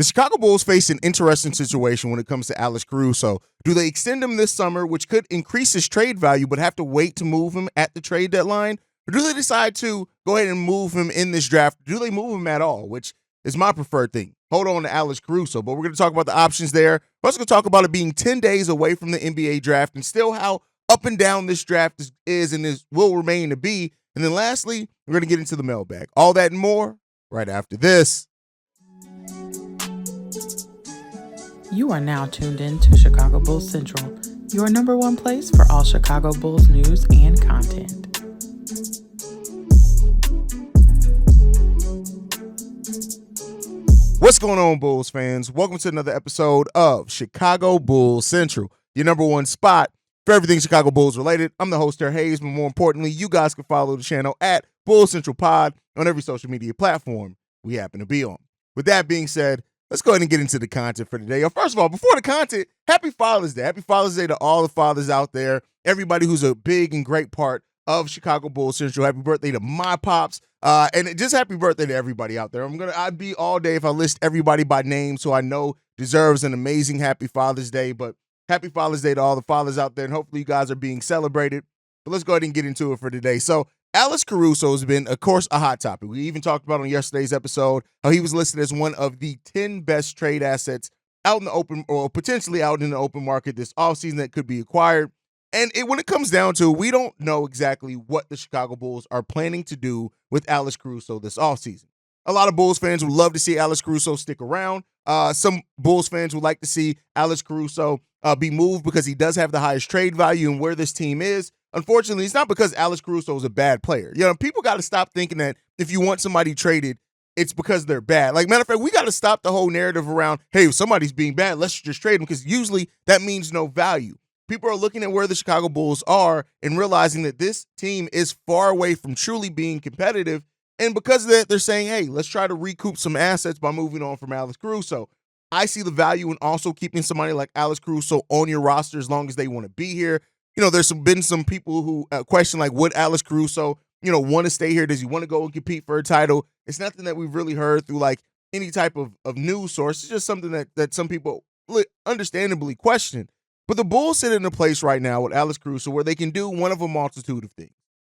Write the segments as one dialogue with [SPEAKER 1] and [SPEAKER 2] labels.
[SPEAKER 1] The Chicago Bulls face an interesting situation when it comes to Alex Caruso. Do they extend him this summer, which could increase his trade value, but have to wait to move him at the trade deadline? Or do they decide to go ahead and move him in this draft? Do they move him at all, which is my preferred thing? Hold on to Alex Caruso, but we're going to talk about the options there. We're also going to talk about it being 10 days away from the NBA draft and still how up and down this draft is and will remain to be. And then lastly, we're going to get into the mailbag. All that and more right after this.
[SPEAKER 2] You are now tuned in to Chicago Bulls Central, your number one place for all Chicago Bulls news and content.
[SPEAKER 1] What's going on, Bulls fans? Welcome to another episode of Chicago Bulls Central, your number one spot for everything Chicago Bulls related. I'm the host there, Haize, but more importantly, you guys can follow the channel at Bulls Central Pod on every social media platform we happen to be on. With that being said, let's go ahead and get into the content for today. First of all, before the content, happy Father's Day. Happy Father's Day to all the fathers out there, everybody who's a big and great part of Chicago Bulls Central. Happy birthday to my pops, and just happy birthday to everybody out there. I'd be all day if I list everybody by name, so I know deserves an amazing happy Father's Day, but happy Father's Day to all the fathers out there, and hopefully you guys are being celebrated. But let's go ahead and get into it for today. So Alex Caruso has been, of course, a hot topic. We even talked about on yesterday's episode how he was listed as one of the 10 best trade assets out in the open or potentially out in the open market this offseason that could be acquired. And when it comes down to it, we don't know exactly what the Chicago Bulls are planning to do with Alex Caruso this offseason. A lot of Bulls fans would love to see Alex Caruso stick around. Some Bulls fans would like to see Alex Caruso be moved because he does have the highest trade value and where this team is. Unfortunately, it's not because Alex Caruso is a bad player. You know, people got to stop thinking that if you want somebody traded, it's because they're bad. Like, matter of fact, we got to stop the whole narrative around, hey, if somebody's being bad, let's just trade them, because usually that means no value. People are looking at where the Chicago Bulls are and realizing that this team is far away from truly being competitive. And because of that, they're saying, hey, let's try to recoup some assets by moving on from Alex Caruso. I see the value in also keeping somebody like Alex Caruso on your roster as long as they want to be here. You know, there's been some people who question, like, would Alex Caruso, want to stay here? Does he want to go and compete for a title? It's nothing that we've really heard through, like, any type of news source. It's just something that some people understandably question. But the Bulls sit in a place right now with Alex Caruso where they can do one of a multitude of things.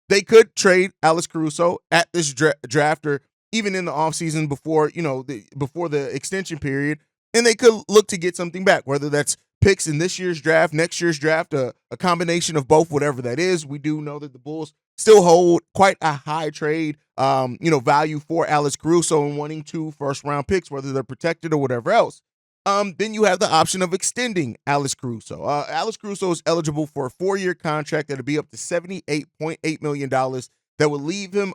[SPEAKER 1] They could trade Alex Caruso at this draft or even in the offseason before the extension period, and they could look to get something back, whether that's picks in this year's draft, next year's draft, a combination of both, whatever that is. We do know that the Bulls still hold quite a high trade value for Alex Caruso and wanting 2 first-round picks, whether they're protected or whatever else. Then you have the option of extending Alex Caruso. Alex Caruso is eligible for a 4-year contract that will be up to $78.8 million that will leave him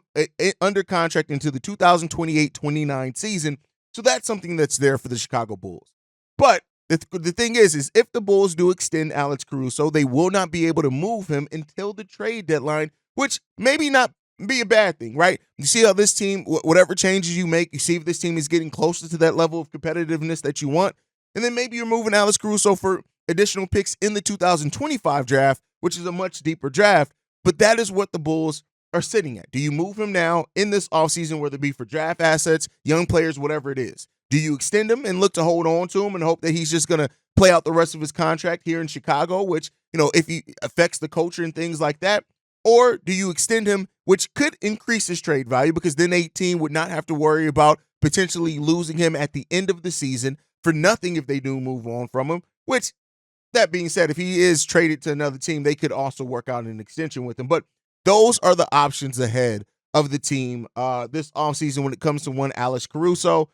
[SPEAKER 1] under contract into the 2028-29 season. So that's something that's there for the Chicago Bulls. But the thing is if the Bulls do extend Alex Caruso, they will not be able to move him until the trade deadline, which maybe not be a bad thing, right? You see how this team, whatever changes you make, you see if this team is getting closer to that level of competitiveness that you want, and then maybe you're moving Alex Caruso for additional picks in the 2025 draft, which is a much deeper draft, but that is what the Bulls are sitting at. Do you move him now in this offseason, whether it be for draft assets, young players, whatever it is? Do you extend him and look to hold on to him and hope that he's just going to play out the rest of his contract here in Chicago, which, if he affects the culture and things like that? Or do you extend him, which could increase his trade value because then a team would not have to worry about potentially losing him at the end of the season for nothing if they do move on from him, which, that being said, if he is traded to another team, they could also work out an extension with him. But those are the options ahead of the team this offseason when it comes to one Alex Caruso.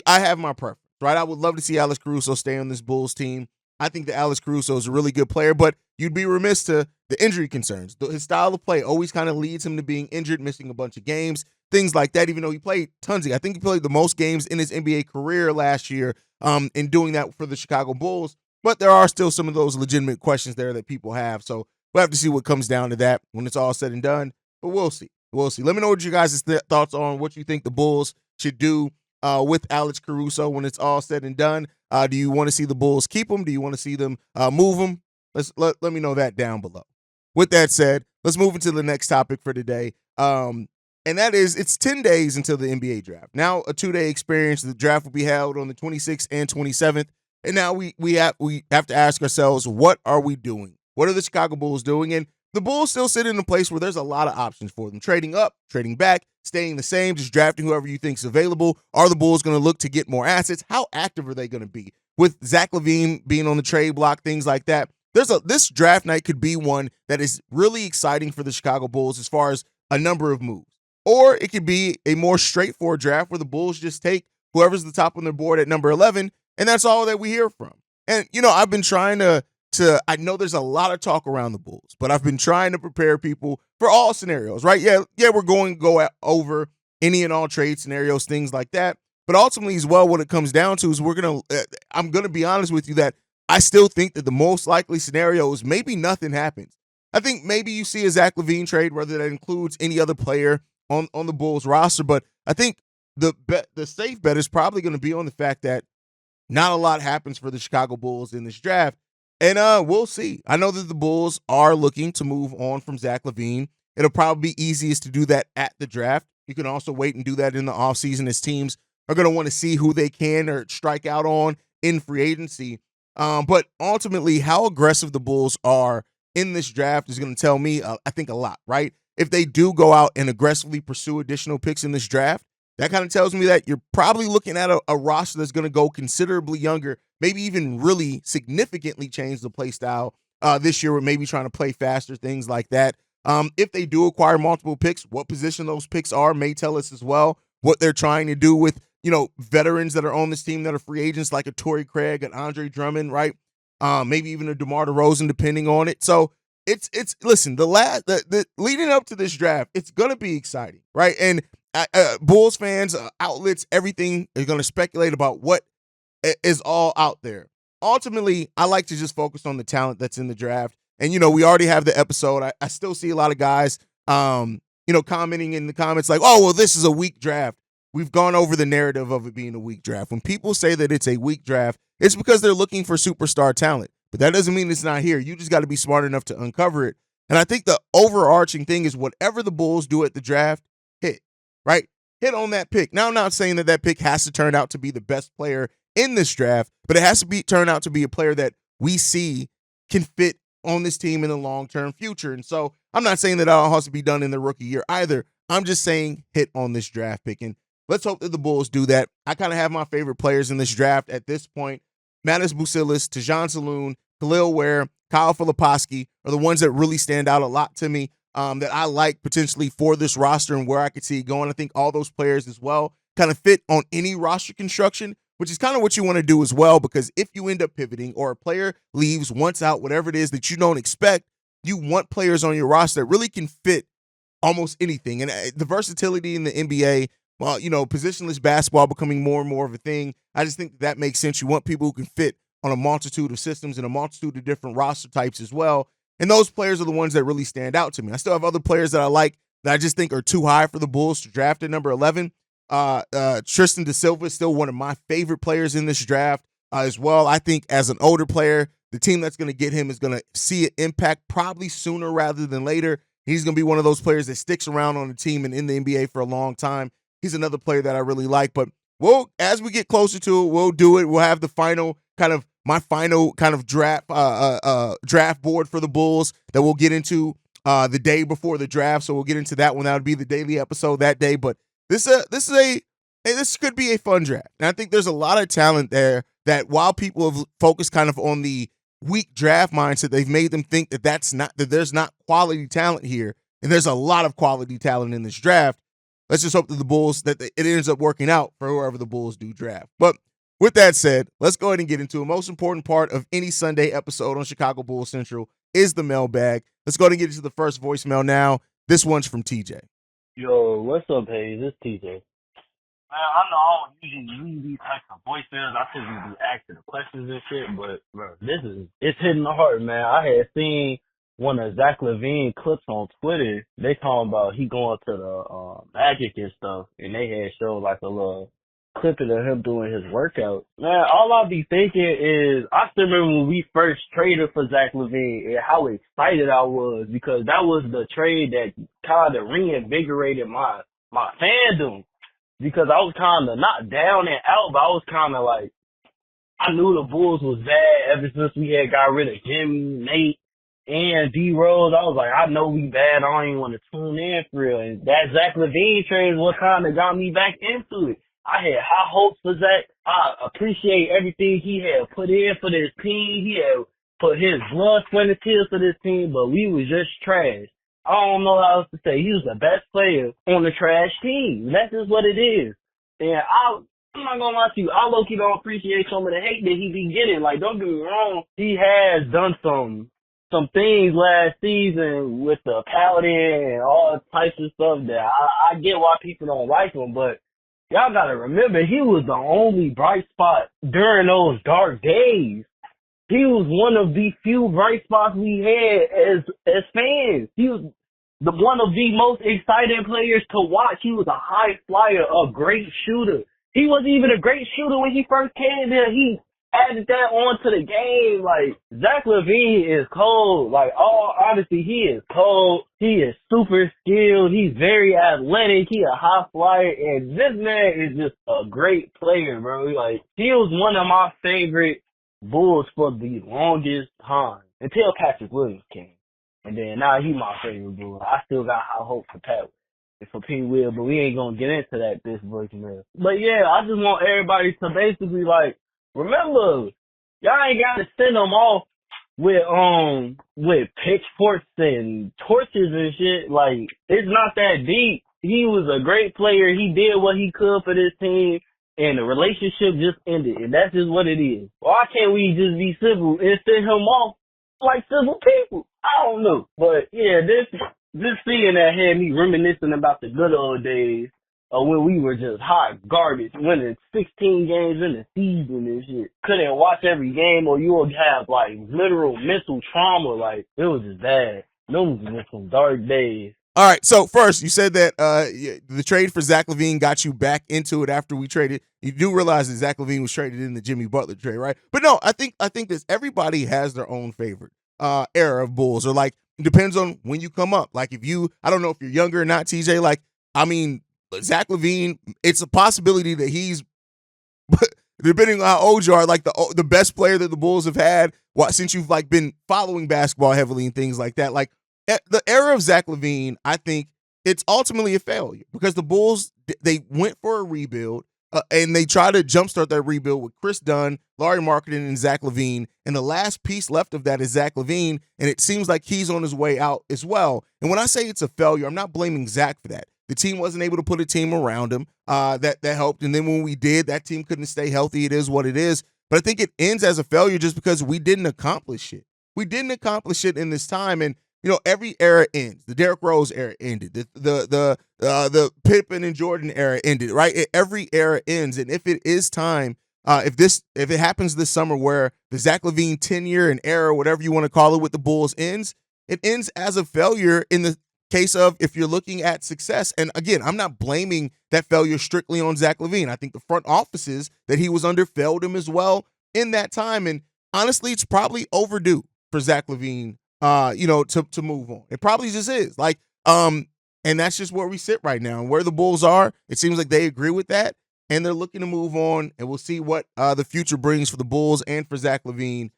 [SPEAKER 1] I have my preference, right? I would love to see Alex Caruso stay on this Bulls team. I think that Alex Caruso is a really good player, but you'd be remiss to the injury concerns. His style of play always kind of leads him to being injured, missing a bunch of games, things like that, even though he played tons I think he played the most games in his NBA career last year in doing that for the Chicago Bulls. But there are still some of those legitimate questions there that people have. So we'll have to see what comes down to that when it's all said and done. But we'll see. Let me know what you guys' thoughts on what you think the Bulls should do with Alex Caruso when it's all said and done. Do you want to see the Bulls keep him? Do you want to see them move him? Let me know that down below. With that said, let's move into the next topic for today. And that is, it's 10 days until the NBA draft. Now, a 2-day experience. The draft will be held on the 26th and 27th. And now we have to ask ourselves, what are we doing? What are the Chicago Bulls doing? And the Bulls still sit in a place where there's a lot of options for them. Trading up, trading back, staying the same, just drafting whoever you think's available. Are the Bulls going to look to get more assets? How active are they going to be? With Zach LaVine being on the trade block, things like that. This draft night could be one that is really exciting for the Chicago Bulls as far as a number of moves. Or it could be a more straightforward draft where the Bulls just take whoever's the top on their board at number 11, and that's all that we hear from. And, I've been trying to I know there's a lot of talk around the Bulls, but I've been trying to prepare people for all scenarios, right? Yeah, we're going to go over any and all trade scenarios, things like that. But ultimately, as well, what it comes down to is I'm going to be honest with you that I still think that the most likely scenario is maybe nothing happens. I think maybe you see a Zach LaVine trade, whether that includes any other player on the Bulls roster, but I think the safe bet is probably going to be on the fact that not a lot happens for the Chicago Bulls in this draft, and we'll see. I know that the Bulls are looking to move on from Zach LaVine. It'll probably be easiest to do that at the draft. You can also wait and do that in the offseason as teams are going to want to see who they can or strike out on in free agency. But ultimately, how aggressive the Bulls are in this draft is going to tell me, I think, a lot, right? If they do go out and aggressively pursue additional picks in this draft, that kind of tells me that you're probably looking at a roster that's going to go considerably younger, maybe even really significantly change the play style this year with maybe trying to play faster, things like that. If they do acquire multiple picks, what position those picks are may tell us as well what they're trying to do with, veterans that are on this team that are free agents like a Torrey Craig, an Andre Drummond, right? Maybe even a DeMar DeRozan, depending on it. So it's listen, the leading up to this draft, it's gonna be exciting, right? And Bulls fans, outlets, everything is gonna speculate about what is all out there. Ultimately, I like to just focus on the talent that's in the draft. And we already have the episode. I still see a lot of guys, commenting in the comments like, "Oh, well, this is a weak draft." We've gone over the narrative of it being a weak draft. When people say that it's a weak draft, it's because they're looking for superstar talent. But that doesn't mean it's not here. You just got to be smart enough to uncover it. And I think the overarching thing is whatever the Bulls do at the draft, hit, right? Hit on that pick. Now, I'm not saying that pick has to turn out to be the best player in this draft, but it has to turn out to be a player that we see can fit on this team in the long-term future. And so I'm not saying that all has to be done in the rookie year either. I'm just saying hit on this draft pick. And let's hope that the Bulls do that. I kind of have my favorite players in this draft at this point. Matas Bucilis, Tajon Saloon, Khalil Ware, Kyle Filipowski are the ones that really stand out a lot to me that I like potentially for this roster and where I could see it going. I think all those players as well kind of fit on any roster construction, which is kind of what you want to do as well, because if you end up pivoting or a player leaves, wants out, whatever it is that you don't expect, you want players on your roster that really can fit almost anything. And the versatility in the NBA, well, positionless basketball becoming more and more of a thing, I just think that makes sense. You want people who can fit on a multitude of systems and a multitude of different roster types as well. And those players are the ones that really stand out to me. I still have other players that I like that I just think are too high for the Bulls to draft at number 11. Tristan Da Silva is still one of my favorite players in this draft as well. I think as an older player, the team that's going to get him is going to see an impact probably sooner rather than later. He's going to be one of those players that sticks around on the team and in the NBA for a long time. He's another player that I really like. But as we get closer to it, we'll do it. We'll have the final draft board for the Bulls that we'll get into the day before the draft. So we'll get into that one. That would be the daily episode that day. But this could be a fun draft. And I think there's a lot of talent there that while people have focused kind of on the weak draft mindset, they've made them think that there's not quality talent here. And there's a lot of quality talent in this draft. Let's just hope that the Bulls, that it ends up working out for whoever the Bulls do draft. But with that said, let's go ahead and get into it. Most important part of any Sunday episode on Chicago Bulls Central is the mailbag. Let's go ahead and get into the first voicemail now. This one's from TJ.
[SPEAKER 3] Yo, what's up, Haize? It's TJ. Man, I know I don't usually read these types of voicemails. I typically be asking the questions and shit, but bro, it's hitting the heart, man. I had seen one of Zach LaVine clips on Twitter. They talking about he going to the Magic and stuff, and they had showed like a little clip of him doing his workout. Man, all I be thinking is I still remember when we first traded for Zach LaVine and how excited I was, because that was the trade that kind of reinvigorated my my fandom because I was kind of not down and out, but I was kind of like, I knew the Bulls was bad ever since we had got rid of Jimmy, Nate, and D Rose. I was like, I know we bad. I don't even want to tune in for real. And that Zach LaVine trade is what kind of got me back into it. I had high hopes for Zach. I appreciate everything he had put in for this team. He had put his blood, sweat, and tears for this team, but we was just trash. I don't know how else to say. He was the best player on the trash team. That's just what it is. And I'm not gonna lie to you, I low-key don't appreciate some of the hate that he be getting. Like, don't get me wrong, he has done some things last season with the Paladin and all types of stuff that I get why people don't like him, but y'all gotta remember, he was the only bright spot during those dark days. He was one of the few bright spots we had as fans. He was one of the most exciting players to watch. He was a high flyer, a great shooter. He wasn't even a great shooter when he first came there. He added that on to the game. Like, Zach LaVine is cold. Like, all honestly, he is cold. He is super skilled. He's very athletic. He a high flyer. And this man is just a great player, bro. Like, he was one of my favorite Bulls for the longest time until Patrick Williams came. And then now he my favorite Bull. I still got high hope for Pat and for P. Will, but we ain't gonna get into that this voicemail. But yeah, I just want everybody to basically like remember, y'all ain't gotta send them off with pitchforks and torches and shit. Like, it's not that deep. He was a great player. He did what he could for this team, and the relationship just ended, and that's just what it is. Why can't we just be civil and send him off like civil people? I don't know. But yeah, this seeing that had me reminiscing about the good old days of when we were just hot garbage, winning 16 games in the season and shit. Couldn't watch every game or you would have like literal mental trauma. Like, it was just bad. Those were some dark days.
[SPEAKER 1] All right, so first, you said that the trade for Zach LaVine got you back into it after we traded. You do realize that Zach LaVine was traded in the Jimmy Butler trade, right? But no, I think this everybody has their own favorite era of Bulls, or like it depends on when you come up. Like I don't know if you're younger or not, TJ. Like, I mean, Zach LaVine, it's a possibility that he's, depending on how old you are, like the best player that the Bulls have had since you've like been following basketball heavily and things like that. Like, the era of Zach LaVine, I think it's ultimately a failure because the Bulls, they went for a rebuild and they tried to jumpstart that rebuild with Chris Dunn, Larry Marketing, and Zach LaVine. And the last piece left of that is Zach LaVine, and it seems like he's on his way out as well. And when I say it's a failure, I'm not blaming Zach for that. The team wasn't able to put a team around him that helped. And then when we did, that team couldn't stay healthy. It is what it is. But I think it ends as a failure just because we didn't accomplish it. We didn't accomplish it in this time. And every era ends. The Derrick Rose era ended. The Pippen and Jordan era ended. Right? Every era ends. And if it is time, if it happens this summer where the Zach LaVine tenure and era, whatever you want to call it, with the Bulls ends, it ends as a failure in the case of if you're looking at success. And again, I'm not blaming that failure strictly on Zach LaVine. I think the front offices that he was under failed him as well in that time. And honestly, it's probably overdue for Zach LaVine, to move on. It probably just is. Like, and that's just where we sit right now. And where the Bulls are, it seems like they agree with that, and they're looking to move on. And we'll see what the future brings for the Bulls and for Zach LaVine,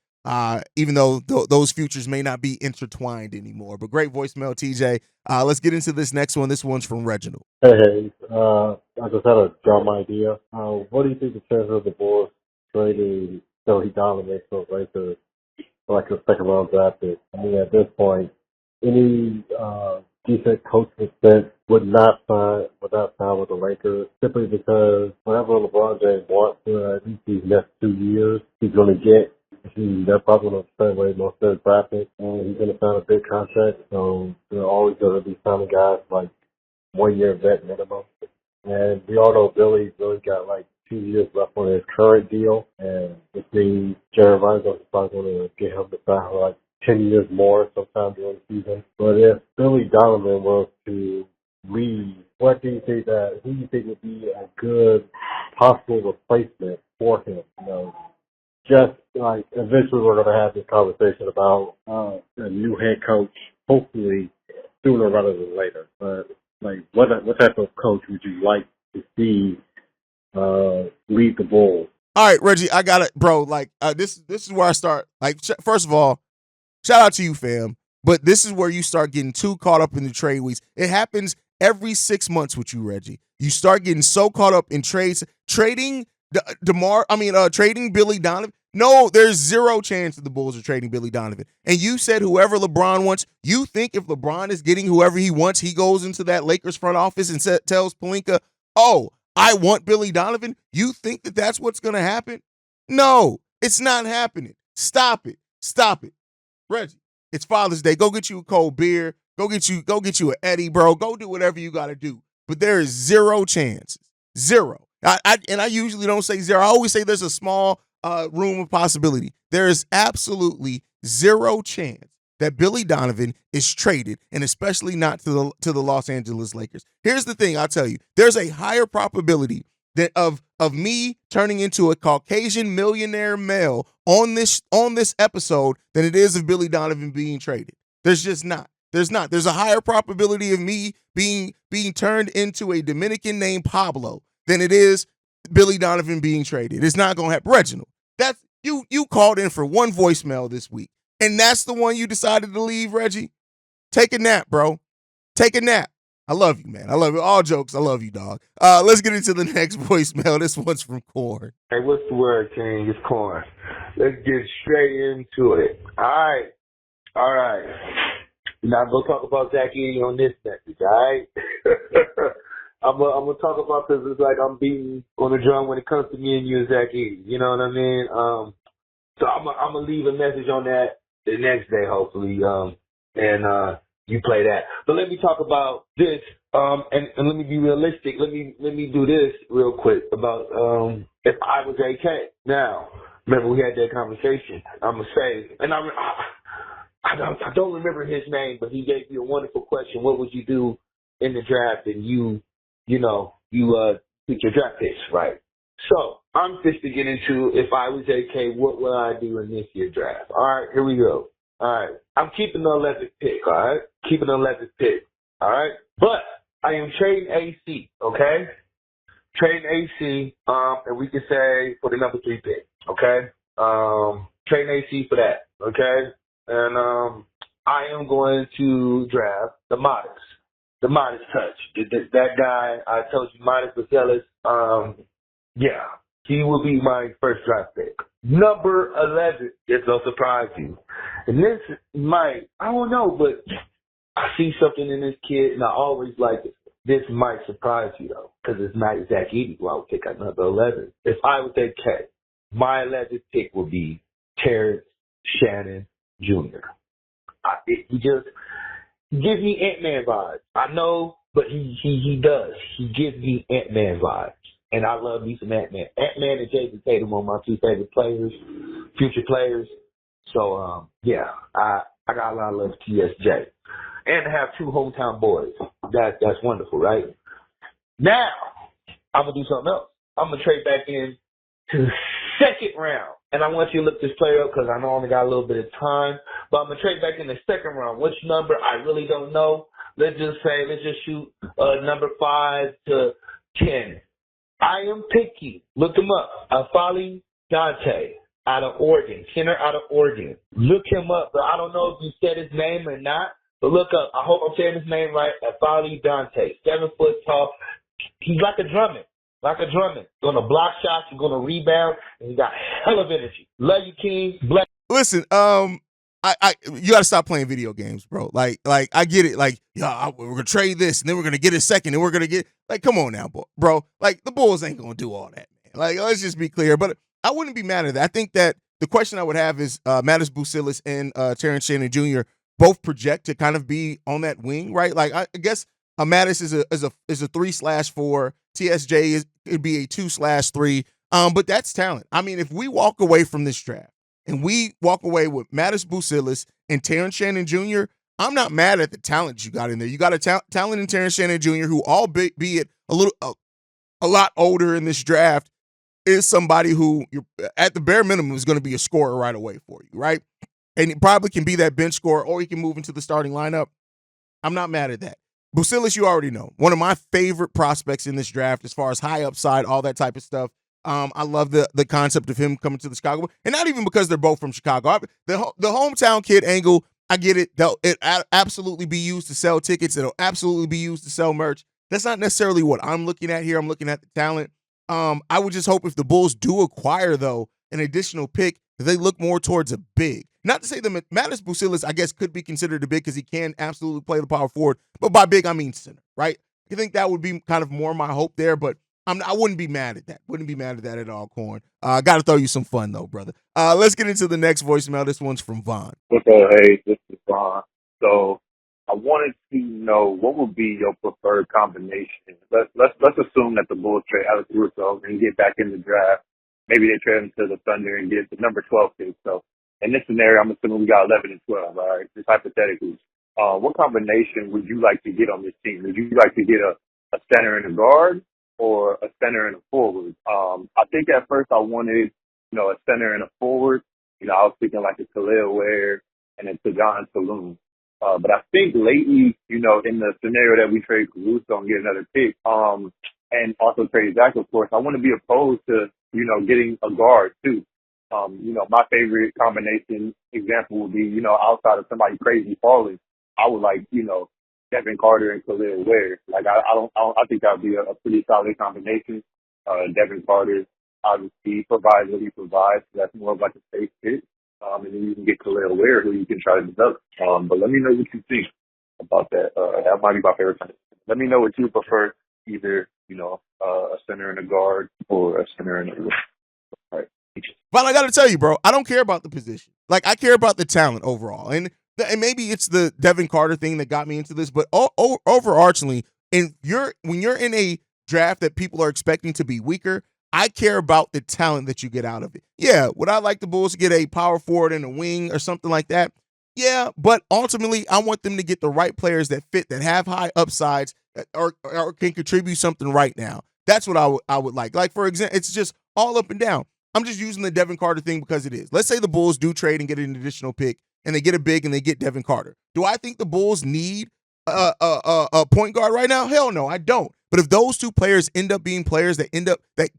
[SPEAKER 1] even though those futures may not be intertwined anymore. But great voicemail, TJ. Let's get into this next one. This one's from Reginald.
[SPEAKER 4] Hey, I just had a dumb idea. What do you think the chances of the Bulls trading Philly Donovan for Lakers for like a second round draft pick? I mean, at this point, any decent coach would not sign with the Lakers simply because whatever LeBron James wants for at least these next 2 years, he's going to get. They're probably going to spend way most of the traffic, and he's going to sign a big contract. So they're always going to be signing guys like 1 year vet minimum. And we all know Billy's really got like 2 years left on his current deal, and it means Jared Reingold is probably going to get him to sign for like 10 years more sometime during the season. But if Billy Donovan was to leave, who do you think would be a good possible replacement for him? Just like eventually we're going to have this conversation about a new head coach, hopefully sooner rather than later. But Like, what type of coach would you like to see lead the Bulls?
[SPEAKER 1] All right, Reggie, I got it, bro. Like, this is where I start. Like, first of all, shout out to you, fam. But this is where you start getting too caught up in the trade weeks. It happens every 6 months with you, Reggie. You start getting so caught up in trades, trading trading Billy Donovan. No, there's zero chance that the Bulls are trading Billy Donovan. And you said whoever LeBron wants. You think if LeBron is getting whoever he wants, he goes into that Lakers front office and tells Pelinka, "Oh, I want Billy Donovan." You think that that's what's going to happen? No, it's not happening. Stop it. Stop it. Reggie, it's Father's Day. Go get you a cold beer. Go get you an Eddie, bro. Go do whatever you got to do. But there is zero chances. Zero. I usually don't say zero. I always say there's a small room of possibility. There is absolutely zero chance that Billy Donovan is traded, and especially not to the Los Angeles Lakers. Here's the thing, I'll tell you. There's a higher probability that of me turning into a Caucasian millionaire male on this episode than it is of Billy Donovan being traded. There's just not. There's not. There's a higher probability of me being turned into a Dominican named Pablo than it is Billy Donovan being traded. It's not going to happen. Reginald, that's you called in for one voicemail this week, and that's the one you decided to leave, Reggie? Take a nap, bro. Take a nap. I love you, man. I love you. All jokes, I love you, dog. Let's get into the next voicemail. This one's from Corn.
[SPEAKER 5] Hey, what's the word, King? It's Corn. Let's get straight into it. All right. Now, go talk about Zach Edey on this message, all right? I'm gonna talk about this. It's like I'm beating on the drum when it comes to me and you and Zach Edey. You know what I mean? So I'm gonna leave a message on that the next day, hopefully. And you play that. But let me talk about this. And let me be realistic. Let me do this real quick about if I was AK. Now, remember we had that conversation. I'm gonna say, and I don't remember his name, but he gave me a wonderful question. What would you do in the draft? And you pick your draft picks, right? So I'm just to get into if I was AK, what would I do in this year's draft? All right, here we go. All right, I'm keeping the 11th pick. All right, keeping the 11th pick. All right, but I am trading AC. Okay, trading AC. And we can say for the number 3 pick. Okay, trading AC for that. Okay. And I am going to draft the Modest touch. That guy, I told you, Modest Vaselis, yeah, he will be my first draft pick. Number 11, this will surprise you. And this might, I don't know, but I see something in this kid, and I always like it. This might surprise you, though, because it's not Zach Edey who I would pick at number 11. If I would take K, my 11th pick would be Terrence Shannon Jr. He just gives me Ant-Man vibes. I know, but he does. He gives me Ant-Man vibes. And I love me some Ant-Man. Ant-Man and Jason Tatum are my 2 favorite players, future players. So, yeah, I got a lot of love for TSJ. And to have 2 hometown boys. That's wonderful, right? Now, I'm going to do something else. I'm going to trade back in to the 2nd round. And I want you to look this player up because I know I only got a little bit of time. But I'm going to trade back in the 2nd round. Which number? I really don't know. Let's just shoot number 5 to 10. I am picky. Look him up. Afali Dante out of Oregon. Center out of Oregon. Look him up. But I don't know if you said his name or not. But look up. I hope I'm saying his name right. Afali Dante. 7 foot tall. He's like a Drummond. Going to block shots, he's going to rebound, and he got hell of energy. Love you, King. Bless.
[SPEAKER 1] Listen, you got to stop playing video games, bro. Like I get it. Like, we're gonna trade this, and then we're gonna get a second, and we're gonna get come on now, bro. Like the Bulls ain't gonna do all that, man. Like, let's just be clear. But I wouldn't be mad at that. I think that the question I would have is Mattis Bucilis and Terrence Shannon Jr. both project to kind of be on that wing, right? Like I guess Mattis is a 3/4. TSJ could be a 2/3. But that's talent. I mean, if we walk away from this draft and we walk away with Mattis Bucilis and Terrence Shannon Jr., I'm not mad at the talent you got in there. You got a talent in Terrence Shannon Jr. who, albeit a lot older in this draft, is somebody who you're at the bare minimum is going to be a scorer right away for you, right? And he probably can be that bench scorer, or he can move into the starting lineup. I'm not mad at that. Busilis, you already know, one of my favorite prospects in this draft as far as high upside, all that type of stuff. I love the concept of him coming to the Chicago, and not even because they're both from Chicago. The hometown kid angle, I get it. It absolutely be used to sell tickets. It'll absolutely be used to sell merch. That's not necessarily what I'm looking at here. I'm looking at the talent. I would just hope if the Bulls do acquire, though, an additional pick, that they look more towards a big. Not to say that Matas Busilis, I guess, could be considered a big because he can absolutely play the power forward. But by big, I mean center, right? I think that would be kind of more my hope there, but I wouldn't be mad at that. Wouldn't be mad at that at all, Corn. Got to throw you some fun, though, brother. Let's get into the next voicemail. This one's from Vaughn.
[SPEAKER 6] What's up, Haize? This is Vaughn. So I wanted to know what would be your preferred combination. Let's assume that the Bulls trade Alex Caruso and get back in the draft. Maybe they trade him to the Thunder and get the number 12 pick. So in this scenario, I'm assuming we got 11 and 12, all right? Just hypothetically. What combination would you like to get on this team? Would you like to get a center and a guard or a center and a forward? I think at first I wanted, a center and a forward. I was thinking like a Khalil Ware and a Tajon Saloon. But I think lately, in the scenario that we trade Caruso and get another pick, and also trade Zach, of course, I want to be opposed to, getting a guard too. My favorite combination example would be, outside of somebody crazy falling, I would like, Devin Carter and Khalil Ware. Like, I think that would be a pretty solid combination. Devin Carter obviously provides what he provides. So that's more of like a safe fit. And then you can get Khalil Ware, who you can try to develop. But let me know what you think about that. That might be my favorite combination. Let me know what you prefer, either, a center and a guard or a center and a guard. All right.
[SPEAKER 1] But I got to tell you, bro, I don't care about the position. Like, I care about the talent overall. And maybe it's the Devin Carter thing that got me into this, but overarchingly, when you're in a draft that people are expecting to be weaker, I care about the talent that you get out of it. Yeah, would I like the Bulls to get a power forward and a wing or something like that? Yeah, but ultimately, I want them to get the right players that fit, that have high upsides, or can contribute something right now. That's what I would like. Like, for example, it's just all up and down. I'm just using the Devin Carter thing because it is. Let's say the Bulls do trade and get an additional pick, and they get a big and they get Devin Carter. Do I think the Bulls need a point guard right now? Hell no, I don't. But if those two players end up being players that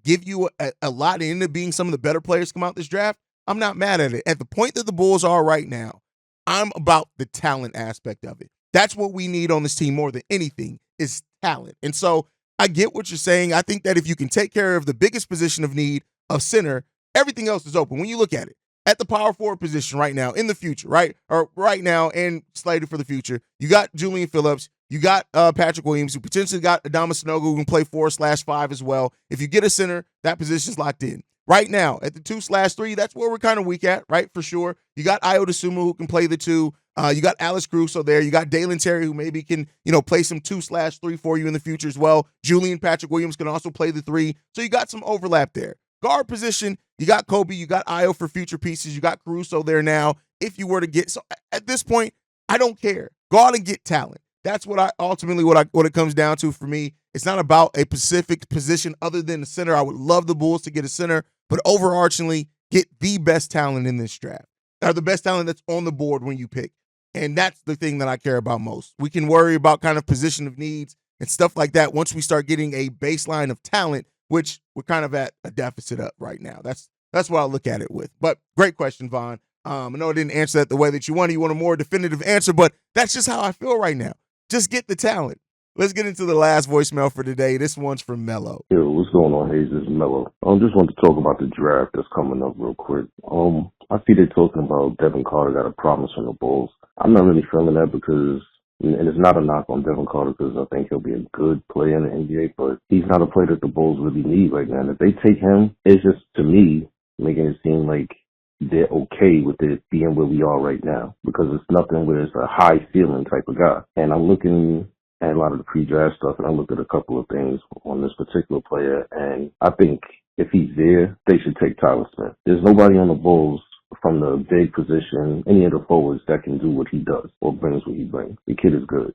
[SPEAKER 1] give you a lot and end up being some of the better players come out this draft, I'm not mad at it. At the point that the Bulls are right now, I'm about the talent aspect of it. That's what we need on this team more than anything is talent. And so I get what you're saying. I think that if you can take care of the biggest position of need of center, everything else is open. When you look at it, at the power forward position right now, in the future, right? Or right now and slated for the future, you got Julian Phillips, you got Patrick Williams, who potentially got Adama Sanogo, who can play 4/5 as well. If you get a center, that position's locked in. Right now, at the 2/3, that's where we're kind of weak at, right? For sure. You got Ayo Dosunmu, who can play the 2. You got Alex Caruso there. You got Dalen Terry, who maybe can, play some 2/3 for you in the future as well. Julian Patrick Williams can also play the 3. So you got some overlap there. Guard position, you got Kobe, you got Ayo for future pieces, you got Caruso there now. If you were to get, so at this point, I don't care. Go out and get talent. That's what it comes down to for me. It's not about a specific position other than the center. I would love the Bulls to get a center, but overarchingly, get the best talent in this draft, or the best talent that's on the board when you pick. And that's the thing that I care about most. We can worry about kind of position of needs and stuff like that once we start getting a baseline of talent, which we're kind of at a deficit of right now. That's what I look at it with. But great question, Vaughn. I know I didn't answer that the way that you wanted. You want a more definitive answer, but that's just how I feel right now. Just get the talent. Let's get into the last voicemail for today. This one's from Mello.
[SPEAKER 7] Yo, what's going on, Haize? This is Mello. I just want to talk about the draft that's coming up real quick. I see they're talking about Devin Carter got a promise from the Bulls. I'm not really feeling that because, and it's not a knock on Devin Carter because I think he'll be a good player in the NBA, but he's not a player that the Bulls really need right now. And if they take him, it's just, to me, making it seem like they're okay with it being where we are right now because it's nothing where it's a high ceiling type of guy. And I'm looking at a lot of the pre-draft stuff, and I looked at a couple of things on this particular player, and I think if he's there, they should take Tyler Smith. There's nobody on the Bulls from the big position, any of the forwards that can do what he does or brings what he brings. The kid is good.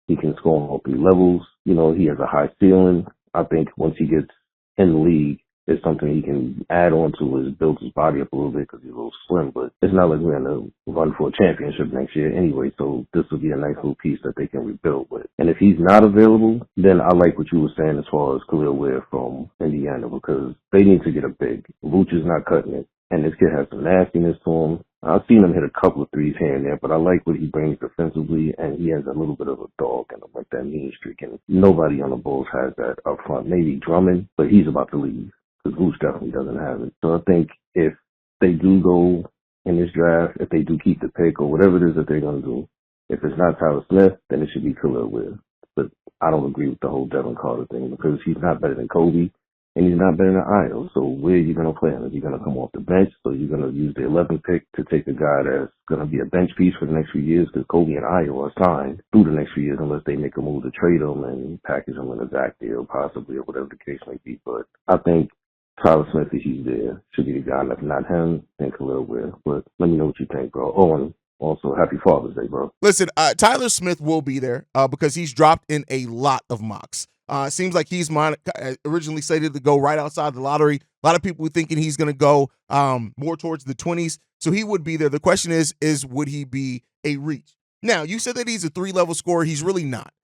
[SPEAKER 7] He can score on all 3 levels. He has a high ceiling. I think once he gets in the league, it's something he can add on to his build his body up a little bit because he's a little slim. But it's not like we're going to run for a championship next year anyway. So this will be a nice little piece that they can rebuild with. And if he's not available, then I like what you were saying as far as Khalil Ware from Indiana, because they need to get a big. Vooch is not cutting it. And this kid has some nastiness to him. I've seen him hit a couple of threes here and there, but I like what he brings defensively, and he has a little bit of a dog in him, like that mean streak. And nobody on the Bulls has that up front. Maybe Drummond, but he's about to leave because Vooch definitely doesn't have it. So I think if they do go in this draft, if they do keep the pick or whatever it is that they're going to do, if it's not Tyler Smith, then it should be Khalil Ware. But I don't agree with the whole Devin Carter thing because he's not better than Kobe. And he's not better than Io. So where are you going to play him? Is he going to come off the bench? So you're going to use the 11th pick to take a guy that's going to be a bench piece for the next few years because Kobe and Io are signed through the next few years unless they make a move to trade him and package him in a Zach deal possibly or whatever the case may be. But I think Tyler Smith, if he's there, should be the guy. If not him, then Khalil Ware. But let me know what you think, bro. Oh, and also, happy Father's Day, bro.
[SPEAKER 1] Listen, Tyler Smith will be there because he's dropped in a lot of mocks. Seems like he's originally slated to go right outside the lottery. A lot of people were thinking he's going to go more towards the 20s. So he would be there. The question is would he be a reach? Now, you said that he's a 3-level scorer. He's really not.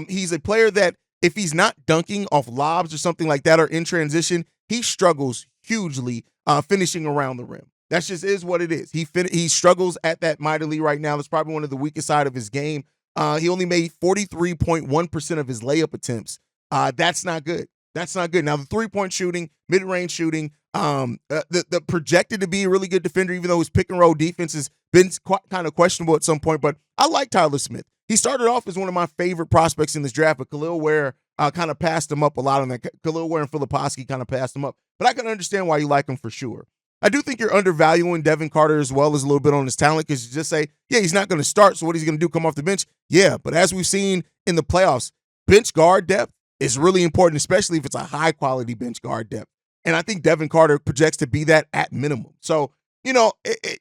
[SPEAKER 1] He's a player that if he's not dunking off lobs or something like that or in transition, he struggles hugely finishing around the rim. That just is what it is. He struggles at that mightily right now. That's probably one of the weakest side of his game. He only made 43.1% of his layup attempts. That's not good. That's not good. Now, the three-point shooting, mid-range shooting, the projected to be a really good defender, even though his pick-and-roll defense has been kind of questionable at some point. But I like Tyler Smith. He started off as one of my favorite prospects in this draft, but Khalil Ware kind of passed him up a lot on that. Khalil Ware and Filipowski kind of passed him up. But I can understand why you like him for sure. I do think you're undervaluing Devin Carter as well as a little bit on his talent because you just say, yeah, he's not going to start, so what is he going to do, come off the bench? Yeah, but as we've seen in the playoffs, bench guard depth is really important, especially if it's a high-quality bench guard depth. And I think Devin Carter projects to be that at minimum. So, you know,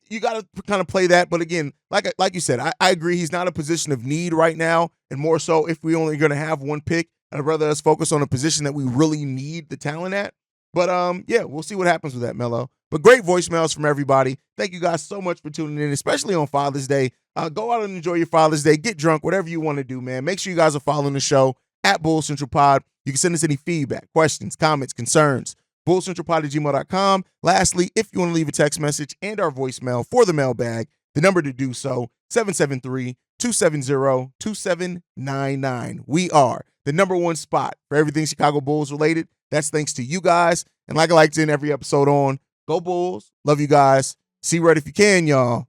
[SPEAKER 1] you got to kind of play that. But again, like you said, I agree he's not a position of need right now. And more so if we only going to have one pick, I'd rather us focus on a position that we really need the talent at. But, yeah, we'll see what happens with that, Mello. But great voicemails from everybody. Thank you guys so much for tuning in, especially on Father's Day. Go out and enjoy your Father's Day. Get drunk, whatever you want to do, man. Make sure you guys are following the show at Bull Central Pod. You can send us any feedback, questions, comments, concerns. BullCentralPod@gmail.com. Lastly, if you want to leave a text message and our voicemail for the mailbag, the number to do so, 773-270-2799. We are the number one spot for everything Chicago Bulls related. That's thanks to you guys. And like I like to end every episode on, go Bulls. Love you guys. See red if you can, y'all.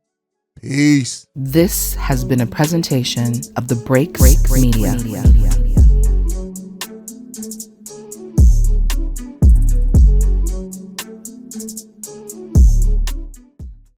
[SPEAKER 1] Peace.
[SPEAKER 2] This has been a presentation of the Break Media.